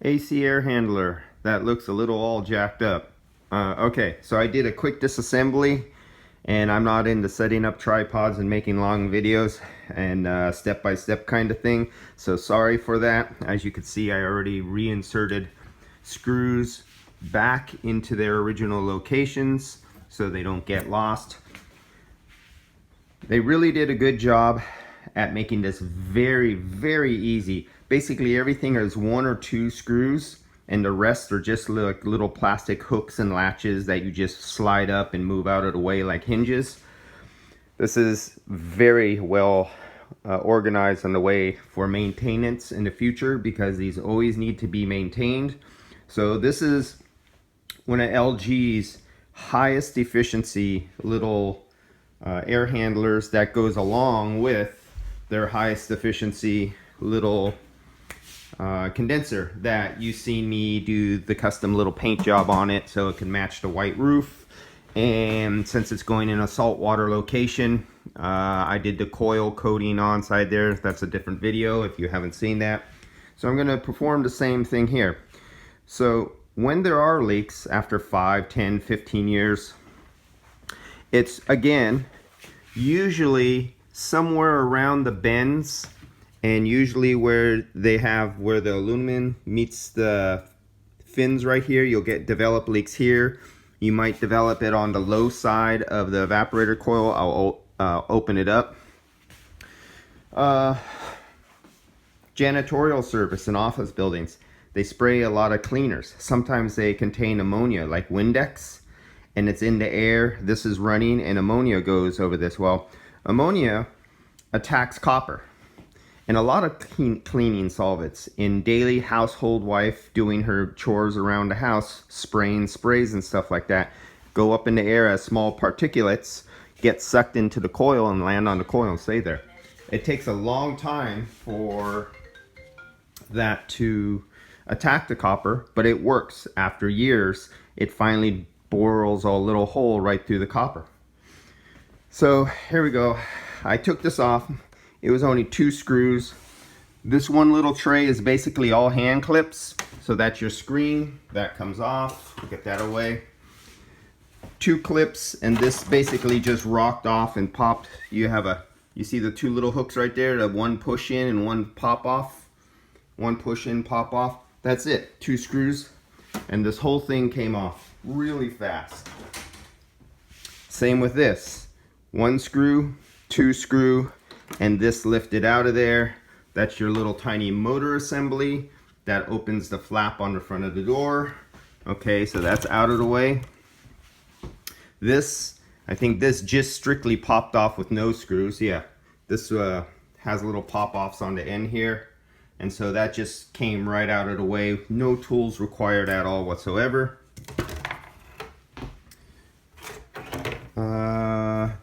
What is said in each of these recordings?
AC air handler that looks a little all jacked up. Okay, so I did a quick disassembly, and I'm not into setting up tripods and making long videos and step-by-step kind of thing, so sorry for that. As you can see, I already reinserted screws back into their original locations so they don't get lost. They really did a good job at making this very, very easy. Basically everything is 1 or 2 screws, and the rest are just like little plastic hooks and latches that you just slide up and move out of the way like hinges. This is very well organized on the way for maintenance in the future, because these always need to be maintained. So this is one of LG's highest efficiency little air handlers that goes along with their highest efficiency little condenser that you've seen me do the custom little paint job on it so it can match the white roof. And since it's going in a saltwater location, I did the coil coating on side there. That's a different video if you haven't seen that. So I'm going to perform the same thing here. So when there are leaks after 5, 10, 15 years, it's again usually somewhere around the bends, and usually where they have where the aluminum meets the fins right here, you'll develop leaks here. You might develop it on the low side of the evaporator coil. I'll open it up. Janitorial service in office buildings, they spray a lot of cleaners. Sometimes they contain ammonia like Windex, and it's in the air. This is running and ammonia goes over this. Well, ammonia attacks copper. And a lot of cleaning solvents in daily household wife doing her chores around the house, spraying sprays and stuff like that, go up in the air as small particulates, get sucked into the coil and land on the coil and stay there. It takes a long time for that to attack the copper, but it works. After years, it finally bores a little hole right through the copper. So here we go. I took this off. It was only 2 screws. This one little tray is basically all hand clips. So that's your screen. That comes off. Get that away. 2 clips, and this basically just rocked off and popped. You see the 2 little hooks right there, the one push in and one pop off. One push in, pop off. That's it. 2 screws, and this whole thing came off really fast. Same with this. 1 screw, 2 screw, and this lifted out of there. That's your little tiny motor assembly that opens the flap on the front of the door. Okay, so that's out of the way. This, I think this just strictly popped off with no screws. Yeah, this has little pop-offs on the end here, and so that just came right out of the way. No tools required at all whatsoever.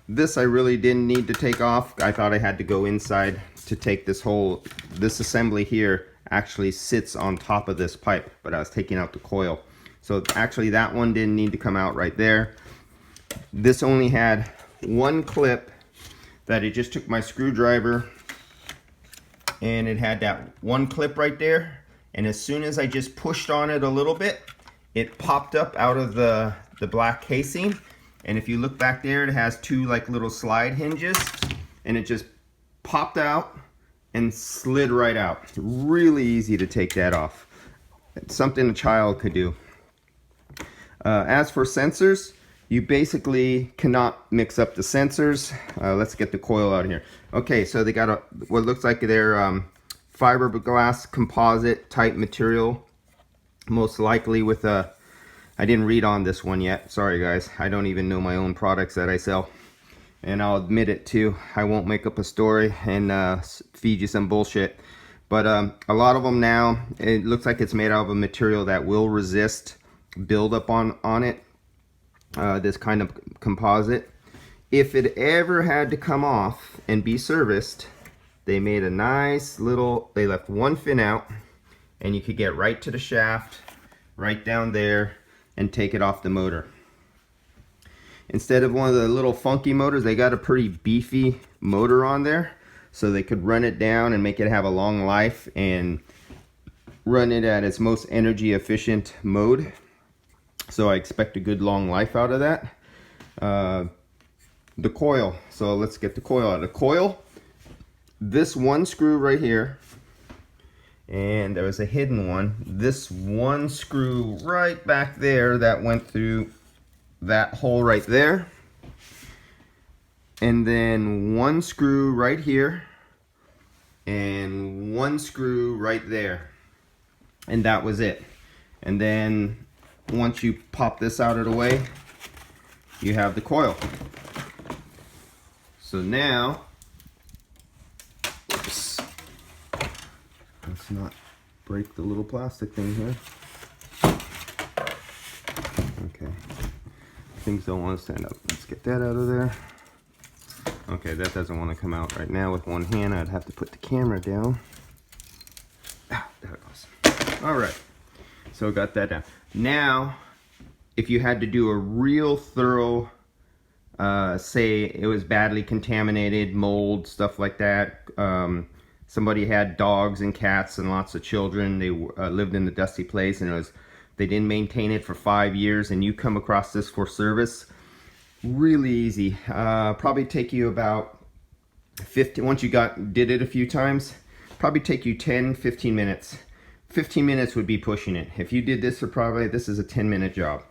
This I really didn't need to take off. I thought I had to go inside to take this assembly here actually sits on top of this pipe, but I was taking out the coil. So actually that one didn't need to come out right there. This only had 1 clip that it just took my screwdriver, and it had that 1 clip right there, and as soon as I just pushed on it a little bit, it popped up out of the black casing. And if you look back there, it has 2 like little slide hinges, and it just popped out and slid right out. Really easy to take that off. It's something a child could do. As for sensors, you basically cannot mix up the sensors. Let's get the coil out of here. Okay, so they got what looks like their fiberglass composite type material, most likely with a, I didn't read on this one yet. Sorry guys, I don't even know my own products that I sell. And I'll admit it too. I won't make up a story and feed you some bullshit. But a lot of them now, it looks like it's made out of a material that will resist buildup on it. This kind of composite. If it ever had to come off and be serviced, they made a nice little, they left 1 fin out, and you could get right to the shaft, right down there, and take it off the motor. Instead of one of the little funky motors, they got a pretty beefy motor on there, so they could run it down and make it have a long life and run it at its most energy efficient mode. So I expect a good long life out of that. The coil. So let's get the coil out. The coil, this one screw right here, and there was a hidden one. This one screw right back there that went through that hole right there. And then one screw right here and one screw right there. And that was it. And then once you pop this out of the way, you have the coil. So now, oops, let's not break the little plastic thing here. Okay, things don't want to stand up. Let's get that out of there. Okay, that doesn't want to come out right now with one hand. I'd have to put the camera down. Ah, there it goes. All right, so got that down. Now, if you had to do a real thorough, say it was badly contaminated, mold, stuff like that. Somebody had dogs and cats and lots of children. They lived in the dusty place, and they didn't maintain it for 5 years, and you come across this for service. Really easy. Probably take you about 50. Once you did it a few times, probably take you 10-15 minutes. 15 minutes would be pushing it. If you did this for this is a 10-minute job.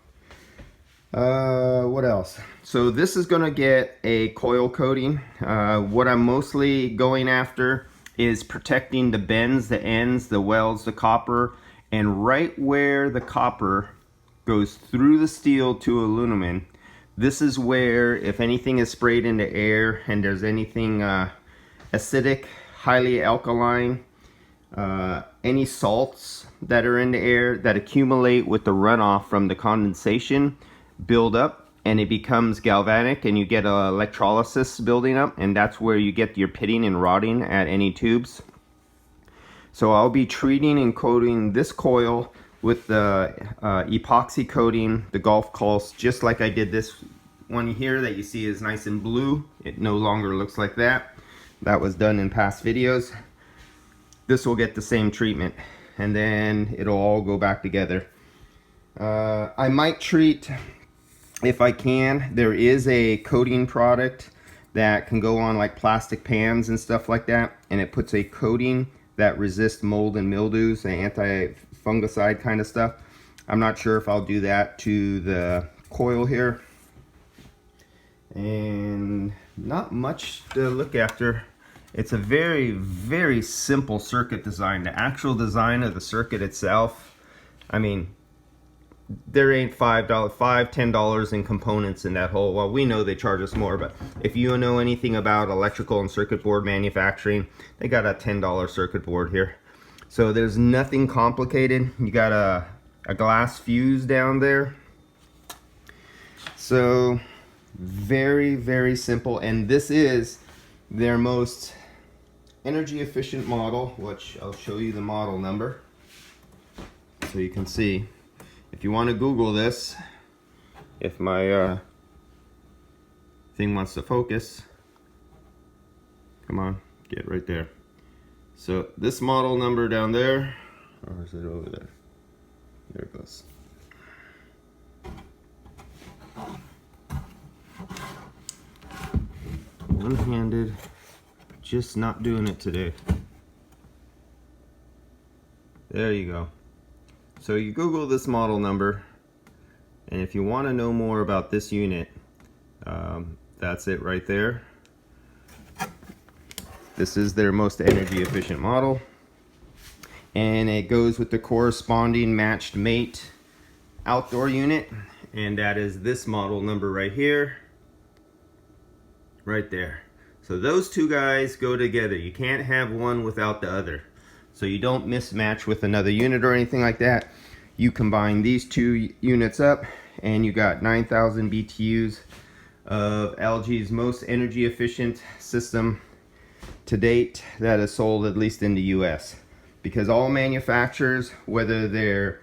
What else? So this is gonna get a coil coating. What I'm mostly going after is protecting the bends, the ends, the welds, the copper, and right where the copper goes through the steel to aluminum. This is where, if anything is sprayed into air and there's anything acidic, highly alkaline, any salts that are in the air that accumulate with the runoff from the condensation build up, and it becomes galvanic, and you get electrolysis building up, and that's where you get your pitting and rotting at any tubes. So I'll be treating and coating this coil with the epoxy coating, the golf cloths, just like I did this one here that you see is nice and blue. It no longer looks like that. That was done in past videos. This will get the same treatment, and then it'll all go back together. I might treat, if I can, there is a coating product that can go on like plastic pans and stuff like that, and it puts a coating that resists mold and mildews, and anti-fungicide kind of stuff. I'm not sure if I'll do that to the coil here. And not much to look after. It's a very, very simple circuit design. The actual design of the circuit itself, I mean, there ain't $10 in components in that whole, well, we know they charge us more, but if you know anything about electrical and circuit board manufacturing, they got a $10 circuit board here. So there's nothing complicated. You got a glass fuse down there. So very, very simple, and this is their most energy efficient model, which I'll show you the model number so you can see. If you want to Google this, if my thing wants to focus, come on, get right there. So this model number down there, or is it over there? There it goes. One-handed, just not doing it today. There you go. So you Google this model number, and if you want to know more about this unit, that's it right there. This is their most energy efficient model, and it goes with the corresponding matched mate outdoor unit, and that is this model number right here, right there. So those two guys go together. You can't have one without the other. So you don't mismatch with another unit or anything like that. You combine these two units up, and you got 9,000 BTUs of algae's most energy efficient system to date that is sold, at least in the US. Because all manufacturers, whether they're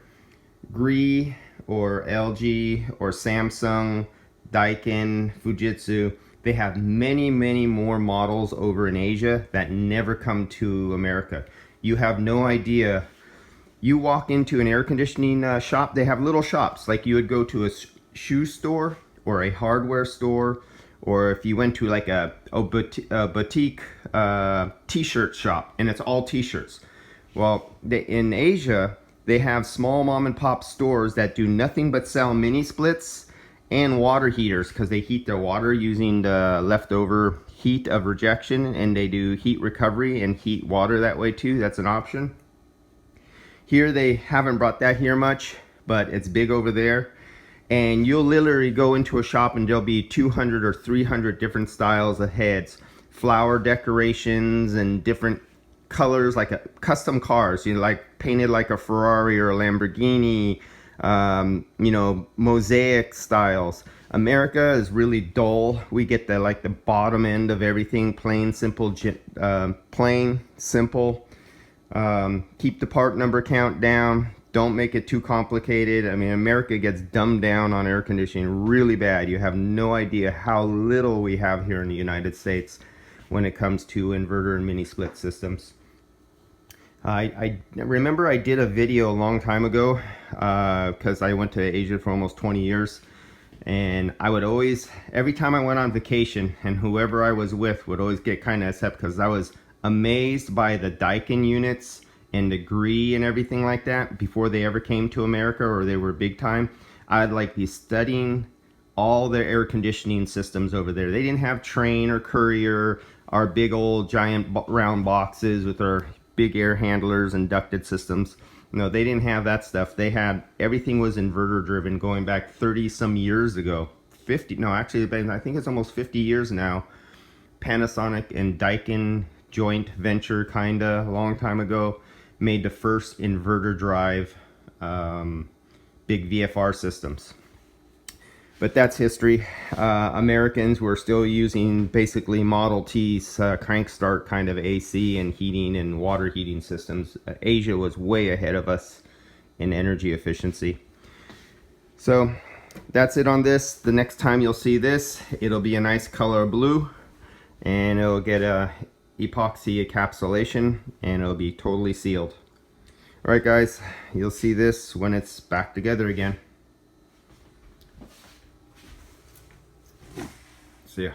Gree or LG or Samsung, Daikin, Fujitsu, they have many, many more models over in Asia that never come to America. You have no idea. You walk into an air conditioning shop, they have little shops like you would go to a shoe store or a hardware store, or if you went to like a boutique t-shirt shop, and it's all t-shirts. Well, in Asia, they have small mom and pop stores that do nothing but sell mini splits and water heaters, because they heat their water using the leftover heat of rejection, and they do heat recovery and heat water that way too. That's an option. Here they haven't brought that here much, but it's big over there. And you'll literally go into a shop and there'll be 200 or 300 different styles of heads, flower decorations and different colors, like custom cars, you know, like painted like a Ferrari or a Lamborghini, you know, mosaic styles. America is really dull. We get the like the bottom end of everything, plain, simple, plain, simple. Keep the part number count down. Don't make it too complicated. I mean, America gets dumbed down on air conditioning really bad. You have no idea how little we have here in the United States when it comes to inverter and mini split systems. I remember I did a video a long time ago because I went to Asia for almost 20 years, and I would always, every time I went on vacation, and whoever I was with would always get kind of upset because I was amazed by the Daikin units and degree and everything like that before they ever came to America or they were big time. I'd like be studying all their air conditioning systems over there. They didn't have Train or Courier, our big old giant round boxes with our big air handlers and ducted systems. No, they didn't have that stuff. They had, everything was inverter driven going back 30 some years ago. 50, no, actually I think it's almost 50 years now. Panasonic and Daikin joint venture, kinda, a long time ago, made the first inverter drive big VFR systems. But that's history. Americans were still using basically Model T's crank start kind of AC and heating and water heating systems. Asia was way ahead of us in energy efficiency. So that's it on this. The next time you'll see this, it'll be a nice color blue, and it'll get a epoxy encapsulation, and it'll be totally sealed. Alright guys, you'll see this when it's back together again. See ya.